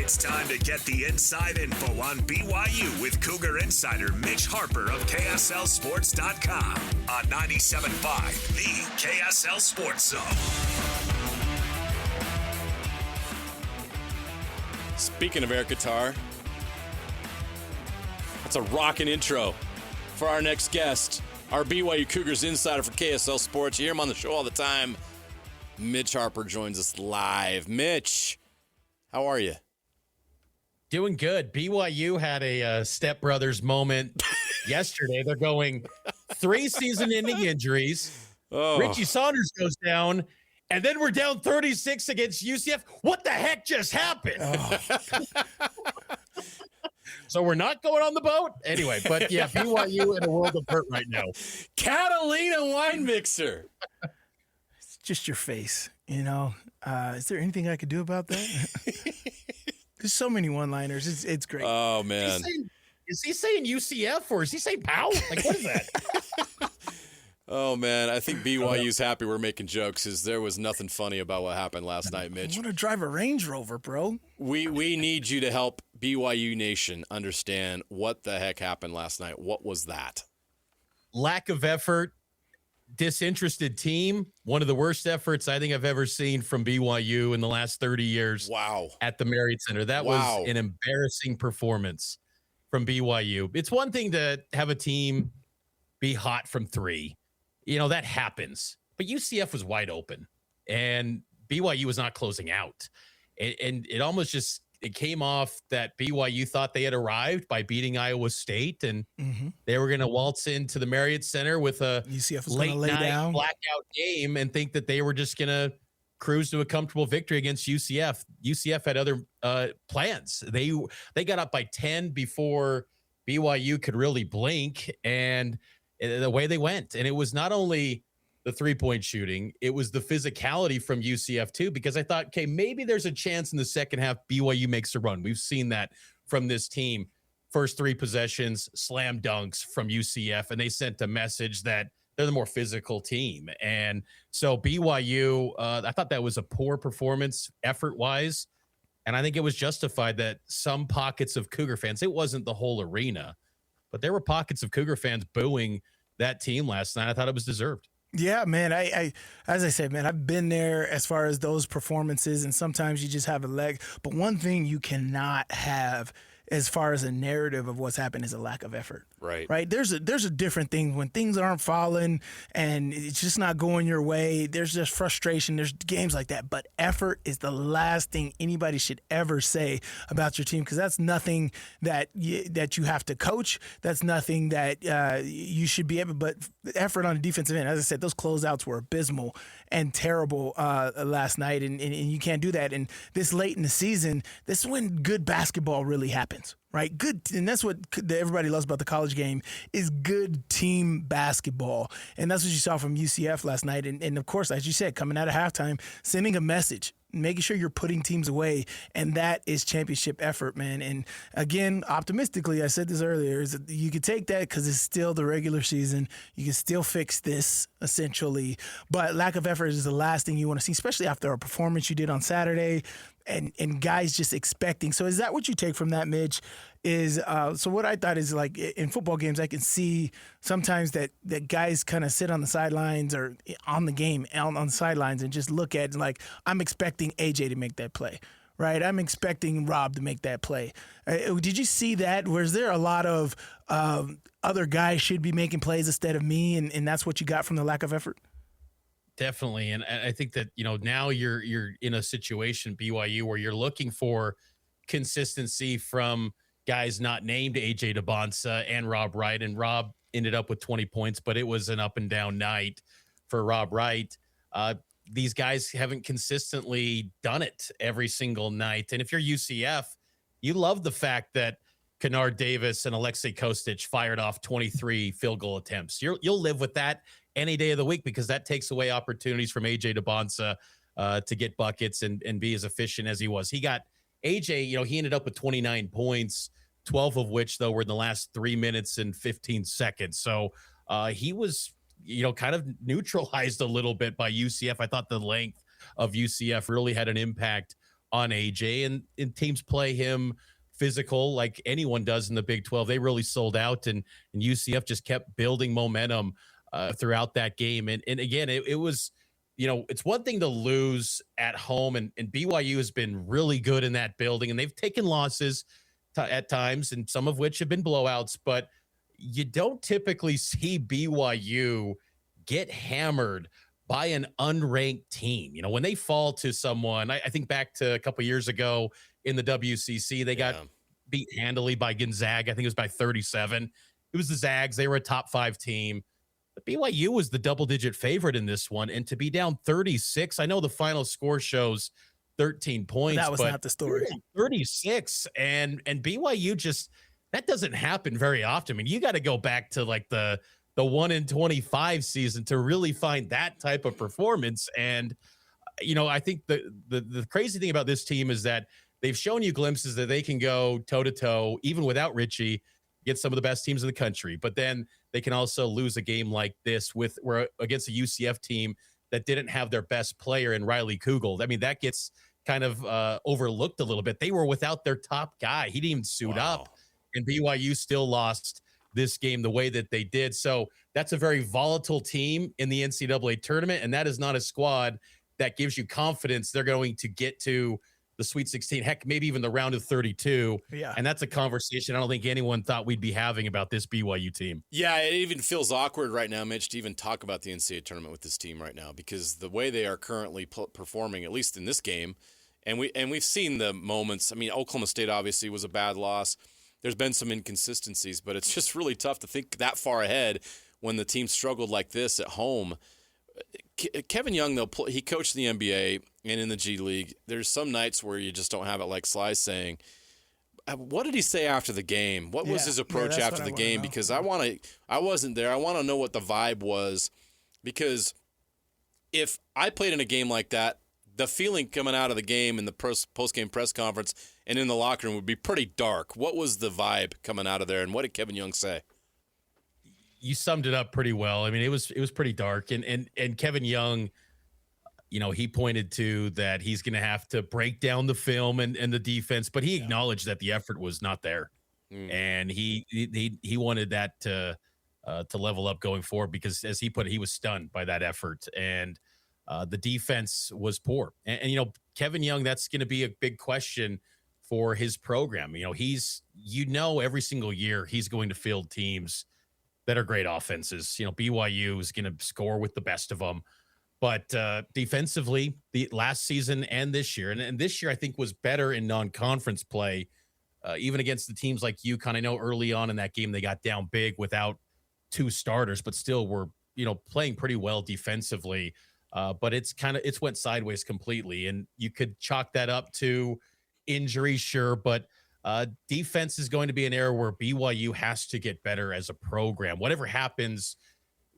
It's time to get the inside info on BYU with Cougar insider Mitch Harper of KSLSports.com on 97.5, the KSL Sports Zone. Speaking of air guitar, that's a rockin' intro for our next guest, our BYU Cougars insider for KSL Sports. You hear him on the show all the time. Mitch Harper joins us live. Mitch, how are you? Doing good. BYU had a stepbrothers moment yesterday. They're going 3 season-ending injuries. Oh. Richie Saunders goes down, and then we're down 36 against UCF. What the heck just happened? Oh. So we're not going on the boat? Anyway, but yeah, BYU in a world of hurt right now. Catalina wine mixer. It's just your face, you know. Is there anything I could do about that? There's so many one-liners. It's great. Oh, man. Is he saying UCF or is he saying POW? Like, what is that? Oh, man. I think BYU's happy we're making jokes because there was nothing funny about what happened last night, Mitch. I want to drive a Range Rover, bro. We need you to help BYU Nation understand what the heck happened last night. What was that? Lack of effort, disinterested team. One of the worst efforts I think I've ever seen from BYU in the last 30 years. Wow. At the Marriott Center. That was an embarrassing performance from BYU. It's one thing to have a team be hot from 3. You know, that happens. But UCF was wide open, and BYU was not closing out. And it almost just it came off that BYU thought they had arrived by beating Iowa State, and they were going to waltz into the Marriott Center with a UCF was late lay night down. blackout game and think that they were just going to cruise to a comfortable victory against UCF. UCF had other plans. They got up by 10 before BYU could really blink, and the way they went. And it was not only the 3-point shooting, it was the physicality from UCF too, because I thought, okay, maybe there's a chance in the second half BYU makes a run. We've seen that from this team. First 3 possessions, slam dunks from UCF, and they sent a message that they're the more physical team. And so BYU, I thought that was a poor performance effort-wise, and I think it was justified that some pockets of Cougar fans, it wasn't the whole arena, but there were pockets of Cougar fans booing that team last night. I thought it was deserved. Yeah, man. I as I said, man, I've been there as far as those performances, and sometimes you just have a leg. But one thing you cannot have as far as a narrative of what's happened is a lack of effort. Right. There's a different thing when things aren't falling and it's just not going your way. There's just frustration. There's games like that. But effort is the last thing anybody should ever say about your team, because that's nothing that you have to coach. That's nothing that you should be able. But effort on the defensive end, as I said, those closeouts were abysmal and terrible last night, and you can't do that. And this late in the season, this is when good basketball really happens. Right, good, and that's what everybody loves about the college game is good team basketball, and that's what you saw from UCF last night. And of course, as you said, coming out of halftime, sending a message, making sure you're putting teams away, and that is championship effort, man. And again, optimistically, I said this earlier, is that you could take that because it's still the regular season. You can still fix this essentially, but lack of effort is the last thing you want to see, especially after a performance you did on Saturday. And guys just expecting. So is that what you take from that, Mitch? So what I thought is, like, in football games, I can see sometimes that guys kind of sit on the sidelines or on the game on the sidelines and just look at, like, I'm expecting AJ to make that play. Right, I'm expecting Rob to make that play. Did you see that? Was there a lot of other guys should be making plays instead of me, and that's what you got from the lack of effort? Definitely. And I think that, now you're in a situation, BYU, where you're looking for consistency from guys not named AJ DeBonsa and Rob Wright. And Rob ended up with 20 points, but it was an up and down night for Rob Wright. These guys haven't consistently done it every single night. And if you're UCF, you love the fact that Kennard Davis and Alexei Kostic fired off 23 field goal attempts. You'll live with that any day of the week, because that takes away opportunities from AJ DeBonsa to get buckets and be as efficient as he was. He got AJ, he ended up with 29 points, 12 of which, though, were in the last 3 minutes and 15 seconds. So he was, kind of neutralized a little bit by UCF. I thought the length of UCF really had an impact on AJ, and teams play him physical like anyone does in the Big 12. They really sold out, and UCF just kept building momentum throughout that game. And again, it was, it's one thing to lose at home, and BYU has been really good in that building, and they've taken losses at times, and some of which have been blowouts, but you don't typically see BYU get hammered by an unranked team. When they fall to someone, I think back to a couple years ago in the WCC, they got beat handily by Gonzaga. I think it was by 37. It was the Zags. They were a top 5 team. But BYU was the double-digit favorite in this one, and to be down 36, I know the final score shows 13 points. That was not the story. 36, and BYU just, that doesn't happen very often. I mean, you got to go back to like the 1 in 25 season to really find that type of performance. And I think the crazy thing about this team is that they've shown you glimpses that they can go toe to toe, even without Richie, against some of the best teams in the country. But then they can also lose a game like this against a UCF team that didn't have their best player in Riley Kugel. I mean, that gets kind of overlooked a little bit. They were without their top guy. He didn't even suit up, and BYU still lost this game the way that they did. So that's a very volatile team in the NCAA tournament, and that is not a squad that gives you confidence they're going to get to the Sweet 16, heck, maybe even the round of 32. Yeah. And that's a conversation I don't think anyone thought we'd be having about this BYU team. Yeah, it even feels awkward right now, Mitch, to even talk about the NCAA tournament with this team right now, because the way they are currently performing, at least in this game, and we've seen the moments. I mean, Oklahoma State obviously was a bad loss. There's been some inconsistencies, but it's just really tough to think that far ahead when the team struggled like this at home. Kevin Young, though, he coached the NBA and in the G League. There's some nights where you just don't have it, like Sly's saying. What did he say after the game? What was his approach after the game? Because I wasn't there. I want to know what the vibe was, because if I played in a game like that, the feeling coming out of the game in the post-game press conference and in the locker room would be pretty dark. What was the vibe coming out of there, and what did Kevin Young say? You summed it up pretty well. I mean, it was pretty dark, and Kevin Young, he pointed to that he's going to have to break down the film and the defense, but he acknowledged that the effort was not there, and he wanted that to level up going forward, because, as he put it, he was stunned by that effort, and the defense was poor. And Kevin Young, that's going to be a big question for his program. He's every single year he's going to field teams that are great offenses. BYU is going to score with the best of them. But defensively, the last season and this year, and this year I think was better in non-conference play, even against the teams like UConn. I know early on in that game they got down big without 2 starters, but still were playing pretty well defensively. But it's went sideways completely, and you could chalk that up to injury, sure, but defense is going to be an area where BYU has to get better as a program. Whatever happens,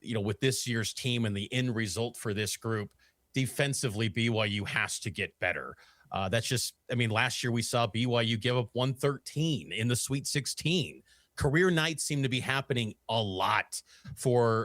with this year's team and the end result for this group, defensively, BYU has to get better. That's just, last year we saw BYU give up 113 in the Sweet 16. Career nights seem to be happening a lot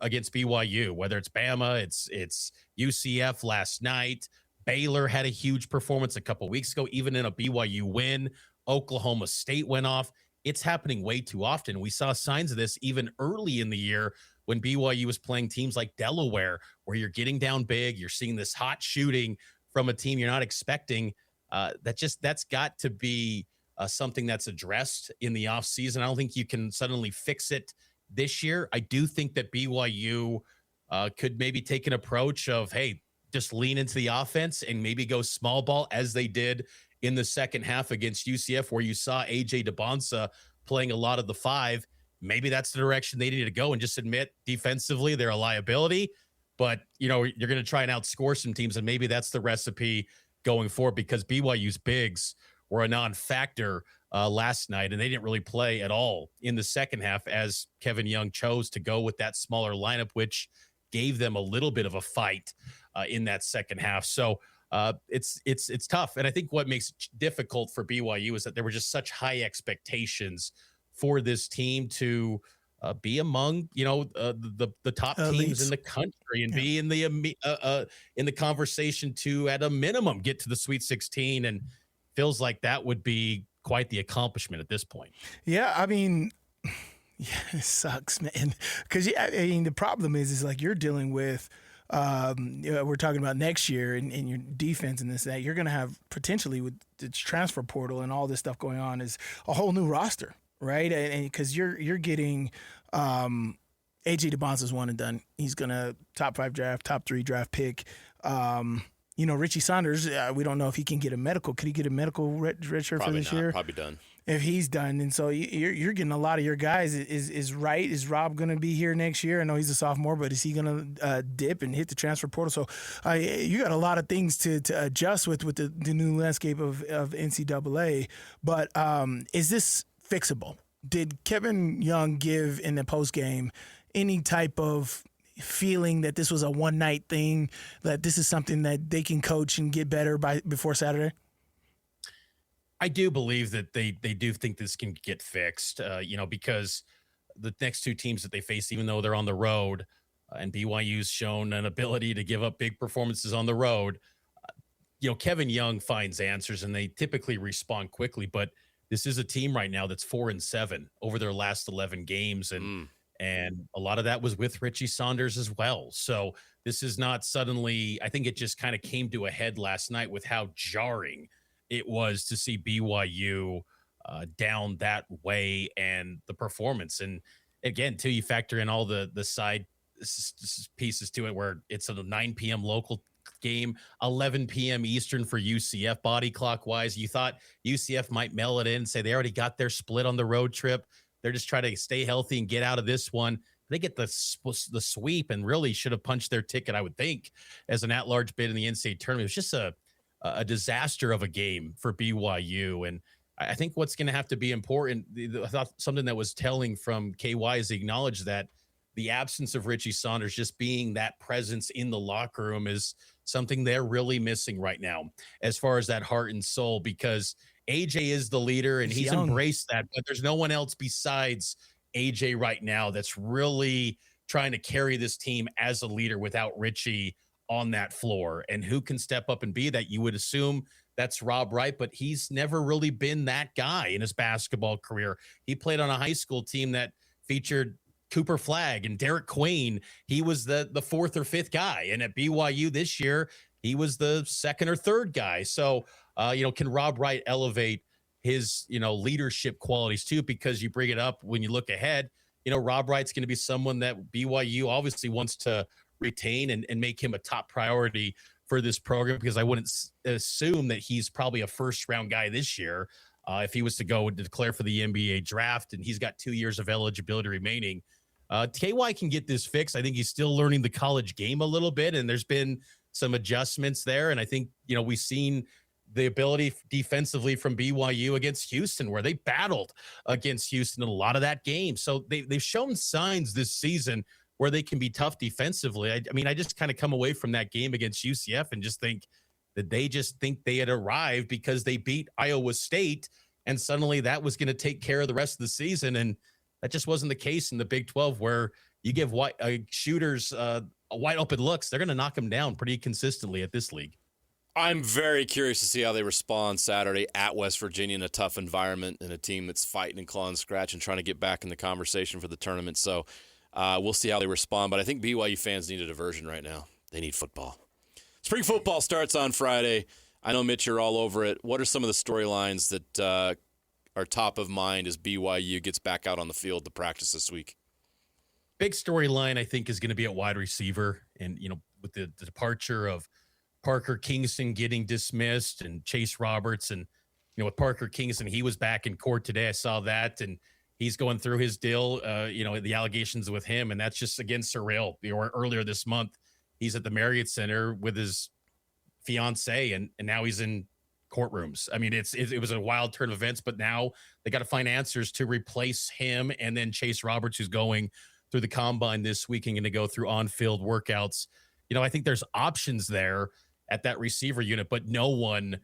against BYU, whether it's Bama, it's UCF last night. Baylor had a huge performance a couple weeks ago, even in a BYU win. Oklahoma State went off. It's happening way too often. We saw signs of this even early in the year when BYU was playing teams like Delaware, where you're getting down big. You're seeing this hot shooting from a team you're not expecting. That's got to be something that's addressed in the offseason. I don't think you can suddenly fix it this year. I do think that BYU could maybe take an approach of, hey, just lean into the offense and maybe go small ball, as they did in the second half against UCF, where you saw AJ DeBonsa playing a lot of the 5. Maybe that's the direction they need to go, and just admit defensively they're a liability, but you're going to try and outscore some teams, and maybe that's the recipe going forward, because BYU's bigs were a non-factor last night, and they didn't really play at all in the second half, as Kevin Young chose to go with that smaller lineup, which gave them a little bit of a fight in that second half. So it's tough. And I think what makes it difficult for BYU is that there were just such high expectations for this team to be among, the top teams in the country, and be in the conversation to, at a minimum, get to the Sweet 16. And feels like that would be quite the accomplishment at this point. Yeah, I mean, yeah, it sucks, man. Because I mean, the problem is like you're dealing with. We're talking about next year and your defense and this that you're going to have potentially with the transfer portal and all this stuff going on is a whole new roster, right? And because you're getting AJ DeBonsa's one and done. He's going to top 5 draft, top 3 draft pick. Richie Saunders, we don't know if he can get a medical. Could he get a medical redshirt for this year? Probably done. If he's done, and so you're getting a lot of your guys. Is Rob going to be here next year? I know he's a sophomore, but is he going to dip and hit the transfer portal? So you got a lot of things to adjust with the new landscape of NCAA. But is this fixable? Did Kevin Young give in the post game any type of feeling that this was a one night thing, that this is something that they can coach and get better before Saturday? I do believe that they do think this can get fixed, because the next 2 teams that they face, even though they're on the road, and BYU's shown an ability to give up big performances on the road, Kevin Young finds answers and they typically respond quickly. But this is a team right now that's 4-7 over their last 11 games. And a lot of that was with Richie Saunders as well. So this is not suddenly, I think it just kind of came to a head last night with how jarring it was to see BYU down that way and the performance. And again, too, you factor in all the side pieces to it where it's a 9 p.m. local game, 11 p.m. Eastern for UCF body clock wise. You thought UCF might mail it in and say they already got their split on the road trip. They're just trying to stay healthy and get out of this one. They get the sweep and really should have punched their ticket, I would think, as an at-large bid in the NCAA tournament. It was just a disaster of a game for BYU. And I think what's going to have to be important, I thought something that was telling from KY is acknowledge that the absence of Richie Saunders, just being that presence in the locker room, is something they're really missing right now as far as that heart and soul, because AJ is the leader and he's embraced that, but there's no one else besides AJ right now that's really trying to carry this team as a leader without Richie on that floor. And who can step up and be that? You would assume that's Rob Wright, but he's never really been that guy in his basketball career. He played on a high school team that featured Cooper Flagg and Derek Queen. He was the 4th or 5th guy. And at BYU this year, he was the 2nd or 3rd guy. So, can Rob Wright elevate his, leadership qualities too? Because you bring it up when you look ahead, Rob Wright's going to be someone that BYU obviously wants to retain and make him a top priority for this program, because I wouldn't assume that he's probably a first-round guy this year if he was to go and declare for the NBA draft, and he's got 2 years of eligibility remaining. KY can get this fixed. I think he's still learning the college game a little bit, and there's been some adjustments there. And I think, we've seen the ability defensively from BYU against Houston, where they battled against Houston in a lot of that game. So they've shown signs this season where they can be tough defensively. I just kind of come away from that game against UCF and just think that they just think they had arrived because they beat Iowa State, and suddenly that was going to take care of the rest of the season. And that just wasn't the case in the Big 12, where you give shooters wide open looks. They're going to knock them down pretty consistently at this league. I'm very curious to see how they respond Saturday at West Virginia in a tough environment and a team that's fighting and clawing scratch and trying to get back in the conversation for the tournament. So we'll see how they respond. But I think BYU fans need a diversion right now. They need football. Spring football starts on Friday. I know, Mitch, you're all over it. What are some of the storylines that are top of mind as BYU gets back out on the field to practice this week? Big storyline, I think, is going to be at wide receiver. And, with the departure of Parker Kingston getting dismissed and Chase Roberts, and, with Parker Kingston, he was back in court today. I saw that, and he's going through his deal, the allegations with him, and that's just, again, surreal. Earlier this month, he's at the Marriott Center with his fiance, and now he's in courtrooms. I mean, it was a wild turn of events, but now they got to find answers to replace him, and then Chase Roberts, who's going through the combine this week and going to go through on-field workouts. I think there's options there at that receiver unit, but no one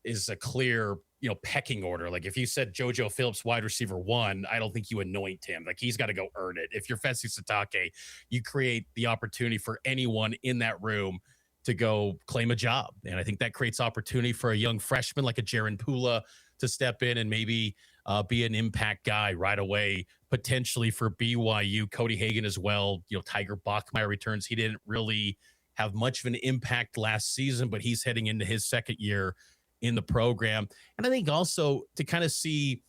is a clear, pecking order. Like if you said JoJo Phillips, wide receiver 1, I don't think you anoint him. Like he's got to go earn it. If you're Fesi Satake, you create the opportunity for anyone in that room to go claim a job. And I think that creates opportunity for a young freshman like a Jaron Pula to step in and maybe be an impact guy right away, potentially for BYU. Cody Hagan as well. Tiger Bachmeier returns. He didn't really have much of an impact last season, but he's heading into his second year in the program. And I think also to kind of see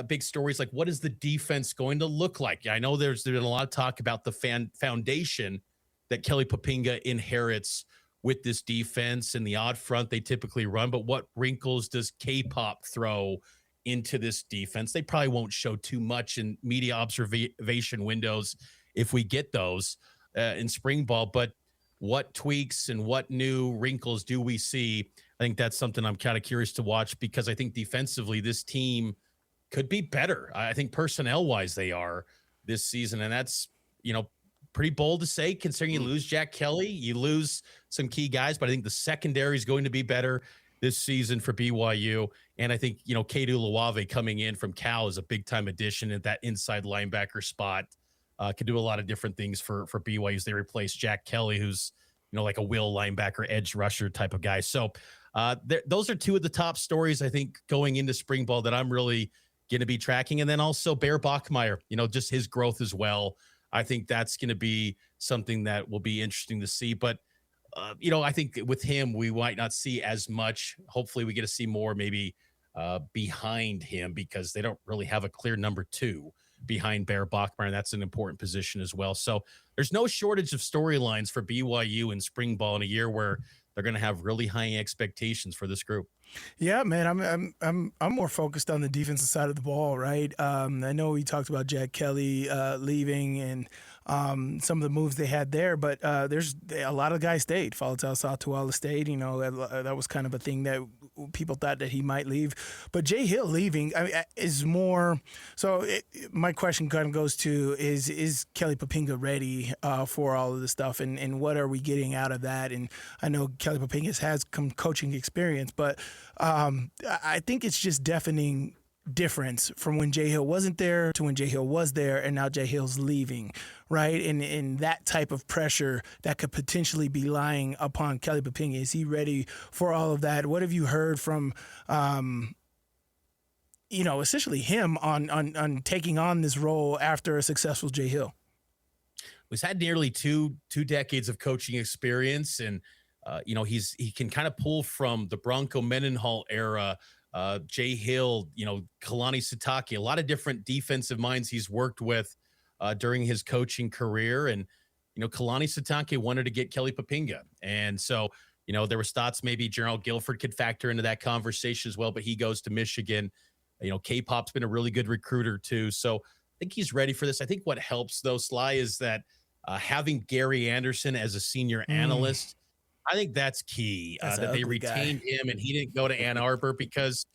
big stories like what is the defense going to look like? I know there's been a lot of talk about the foundation that Kelly Poppinga inherits with this defense and the odd front they typically run, but what wrinkles does K-Pop throw into this defense? They probably won't show too much in media observation windows if we get those in spring ball, but what tweaks and what new wrinkles do we see? I think that's something I'm kind of curious to watch, because I think defensively this team could be better. I think personnel-wise they are this season, and that's, pretty bold to say considering you lose Jack Kelly, you lose some key guys, but I think the secondary is going to be better this season for BYU. And I think, Kedu Luave coming in from Cal is a big-time addition at that inside linebacker spot. Could do a lot of different things for BYU as they replace Jack Kelly, who's, like a will linebacker, edge rusher type of guy. So those are two of the top stories, I think, going into spring ball that I'm really going to be tracking. And then also Bear Bachmeier, just his growth as well. I think that's going to be something that will be interesting to see. But, I think with him, we might not see as much. Hopefully we get to see more maybe behind him, because they don't really have a clear number 2 behind Bear Bachmeier, and that's an important position as well. So there's no shortage of storylines for BYU in spring ball in a year where they're going to have really high expectations for this group. Yeah, man, I'm more focused on the defensive side of the ball, right? I know we talked about Jack Kelly leaving and some of the moves they had there, but there's a lot of guys stayed. Faletau Satuala stayed. That was kind of a thing that people thought that he might leave, but Jay Hill leaving is more. So my question kind of goes to is Kelly Poppinga ready for all of this stuff, and what are we getting out of that? And I know Kelly Poppinga has some coaching experience, but I think it's just deafening difference from when Jay Hill wasn't there to when Jay Hill was there, and now Jay Hill's leaving, right? And that type of pressure that could potentially be lying upon Kelly Poppinga. Is he ready for all of that? What have you heard from, essentially him on taking on this role after a successful Jay Hill? He's had nearly two decades of coaching experience, and he can kind of pull from the Bronco Mendenhall era, Jay Hill, Kalani Sitake, a lot of different defensive minds he's worked with during his coaching career. And, Kalani Sitake wanted to get Kelly Poppinga. And so, there was thoughts maybe Gerald Guilford could factor into that conversation as well, but he goes to Michigan. K-Pop's been a really good recruiter too. So I think he's ready for this. I think what helps though, Sly, is that having Gary Anderson as a senior analyst, I think that's key, that they retained him and he didn't go to Ann Arbor, because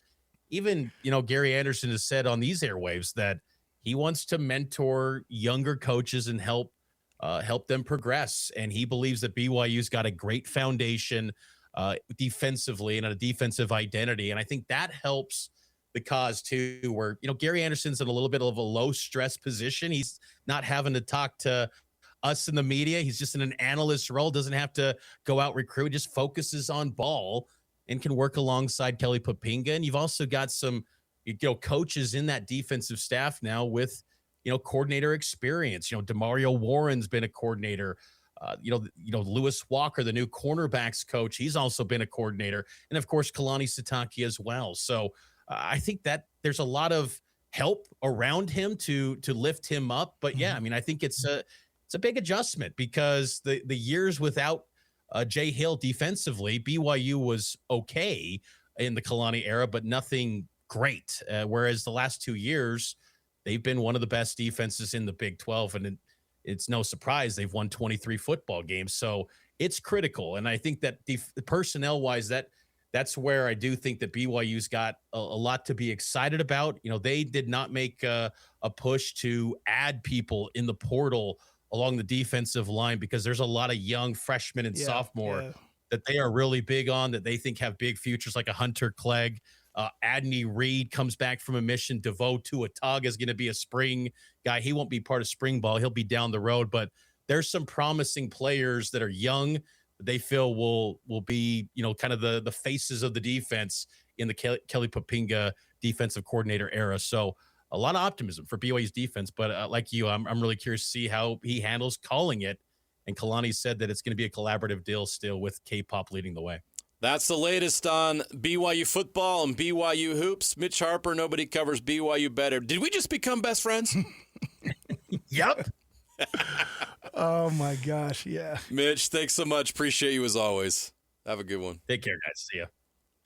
even, Gary Anderson has said on these airwaves that he wants to mentor younger coaches and help them progress. And he believes that BYU's got a great foundation defensively and a defensive identity. And I think that helps the cause too, where, Gary Anderson's in a little bit of a low stress position. He's not having to talk to us in the media. He's just in an analyst role, doesn't have to go out recruit, just focuses on ball and can work alongside Kelly Poppinga. And you've also got some, coaches in that defensive staff now with, coordinator experience. DeMario Warren's been a coordinator. Lewis Walker, the new cornerbacks coach, he's also been a coordinator. And of course, Kalani Sitake as well. So I think that there's a lot of help around him to lift him up. But yeah, I think it's a big adjustment, because the years without Jay Hill defensively, BYU was okay in the Kalani era, but nothing great. Whereas the last 2 years, they've been one of the best defenses in the Big 12, and it's no surprise they've won 23 football games. So it's critical, and I think that personnel-wise, that's where I do think that BYU's got a lot to be excited about. They did not make a push to add people in the portal along the defensive line, because there's a lot of young freshmen and sophomore that they are really big on, that they think have big futures, like a Hunter Clegg. Adney Reed comes back from a mission. Devoe Tuataga is going to be a spring guy. He won't be part of spring ball. He'll be down the road, but there's some promising players that are young they feel will be, kind of the faces of the defense in the Kelly Papinga defensive coordinator era. So a lot of optimism for BYU's defense, but like you, I'm really curious to see how he handles calling it. And Kalani said that it's going to be a collaborative deal still with K-Pop leading the way. That's the latest on BYU football and BYU hoops. Mitch Harper, nobody covers BYU better. Did we just become best friends? Yep. Oh, my gosh, yeah. Mitch, thanks so much. Appreciate you as always. Have a good one. Take care, guys. See ya.